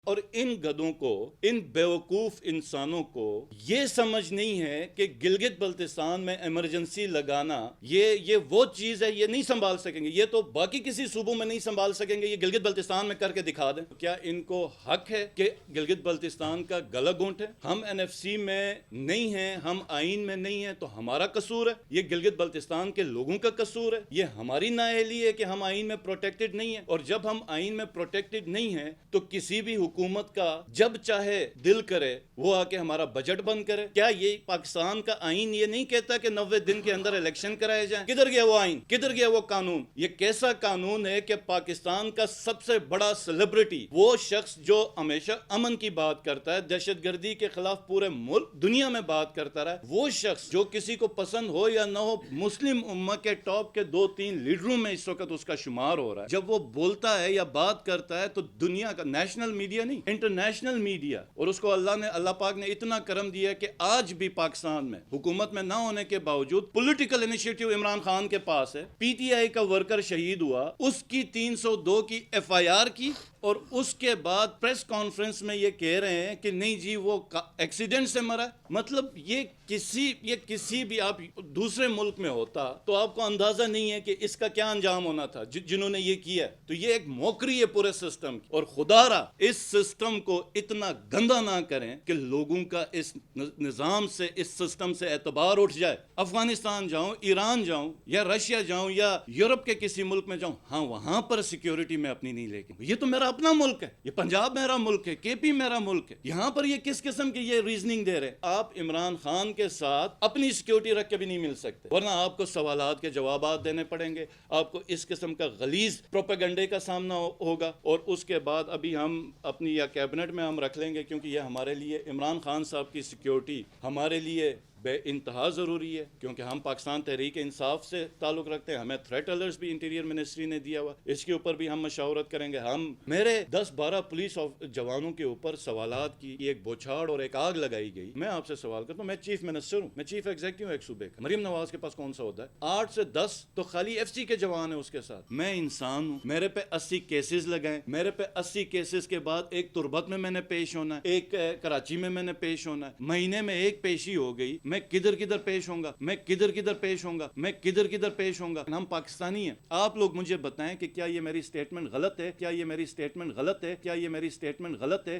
اور ان گدوں کو، ان بیوقوف انسانوں کو یہ سمجھ نہیں ہے کہ گلگت بلتستان میں ایمرجنسی لگانا یہ وہ چیز ہے، یہ نہیں سنبھال سکیں گے، یہ تو باقی کسی صوبوں میں نہیں سنبھال سکیں گے، یہ گلگت بلتستان میں کر کے دکھا دیں۔ کیا ان کو حق ہے کہ گلگت بلتستان کا گلا گھونٹے؟ ہم NFC میں نہیں ہیں، ہم آئین میں نہیں ہیں تو ہمارا قصور ہے؟ یہ گلگت بلتستان کے لوگوں کا قصور ہے؟ یہ ہماری نااہلی ہے کہ ہم آئین میں پروٹیکٹڈ نہیں ہیں؟ اور جب ہم آئین میں پروٹیکٹڈ نہیں ہیں تو کسی بھی حکومت کا جب چاہے دل کرے وہ آ کے ہمارا بجٹ بند کرے؟ کیا یہ پاکستان کا آئین یہ نہیں کہتا کہ 90 دن کے اندر الیکشن کرائے جائیں؟ کدھر گیا وہ آئین؟ کدھر گیا وہ قانون؟ یہ کیسا قانون ہے کہ پاکستان کا سب سے بڑا سیلیبریٹی، وہ شخص جو ہمیشہ امن کی بات کرتا ہے، دہشت گردی کے خلاف پورے ملک دنیا میں بات کرتا رہا ہے، وہ شخص جو کسی کو پسند ہو یا نہ ہو مسلم امہ کے ٹاپ کے 2-3 لیڈروں میں اس وقت اس کا شمار ہو رہا ہے، جب وہ بولتا ہے یا بات کرتا ہے تو دنیا کا نیشنل میڈیا نہیں، انٹرنیشنل میڈیا، اور اس کو اللہ پاک نے اتنا کرم دیا کہ آج بھی پاکستان میں حکومت میں نہ ہونے کے باوجود پولیٹیکل انیشیٹو عمران خان کے پاس ہے۔ PTI کا ورکر شہید ہوا، اس کی 302 کی FIR کی، اور اس کے بعد پریس کانفرنس میں یہ کہہ رہے ہیں کہ نہیں جی وہ ایکسیڈنٹ سے مرا۔ مطلب یہ کسی بھی آپ دوسرے ملک میں ہوتا تو آپ کو اندازہ نہیں ہے کہ اس کا کیا انجام ہونا تھا جنہوں نے یہ کیا۔ تو یہ ایک موکری ہے پورے سسٹم کی، اور خدا را اس سسٹم کو اتنا گندا نہ کریں کہ لوگوں کا اس نظام سے، اس سسٹم سے اعتبار اٹھ جائے۔ افغانستان جاؤں، ایران جاؤں، یا رشیا جاؤں، یا یورپ کے کسی ملک میں جاؤں، ہاں وہاں پر سیکیورٹی میں اپنی نہیں لے کے، یہ تو میرا اپنا ملک ہے، یہ پنجاب میرا ملک ہے، KP میرا ملک ہے، یہاں پر یہ کس قسم کی یہ ریزننگ دے رہے؟ آپ عمران خان کے ساتھ اپنی سیکیورٹی رکھ کے بھی نہیں مل سکتے، ورنہ آپ کو سوالات کے جوابات دینے پڑیں گے، آپ کو اس قسم کا غلیظ پروپیگنڈے کا سامنا ہوگا، اور اس کے بعد ابھی ہم اپنی یا کیبنٹ میں ہم رکھ لیں گے، کیونکہ یہ ہمارے لیے عمران خان صاحب کی سیکیورٹی ہمارے لیے بے انتہا ضروری ہے، کیونکہ ہم پاکستان تحریک انصاف سے تعلق رکھتے ہیں، ہمیں تھریٹ الرٹس بھی انٹیریئر منسٹری نے دیا ہوا، اس کے اوپر بھی ہم مشاورت کریں گے۔ میرے 10-12 پولیس جوانوں کے اوپر سوالات کی ایک بوچھاڑ اور ایک آگ لگائی گئی۔ میں آپ سے سوال کرتا ہوں، میں چیف منسٹر ہوں، میں چیف ایگزیکٹو ہوں ایک صوبے کا، مریم نواز کے پاس کون سا ہوتا ہے؟ 8 سے 10 تو خالی FC کے جوان ہیں اس کے ساتھ۔ میں انسان ہوں، میرے پہ 80 کیسز لگائیں، میرے پہ 80 کیسز کے بعد ایک تربت میں نے پیش ہونا ہے، ایک کراچی میں نے پیش ہونا ہے، مہینے میں ایک پیشی ہو گئی، میں کدھر پیش ہوں گا، میں کدھر پیش ہوں گا، میں کدھر پیش ہوں گا۔ ہم پاکستانی ہیں، آپ لوگ مجھے بتائیں کہ کیا یہ میری سٹیٹمنٹ غلط ہے؟ کیا یہ میری سٹیٹمنٹ غلط ہے؟ کیا یہ میری سٹیٹمنٹ غلط ہے؟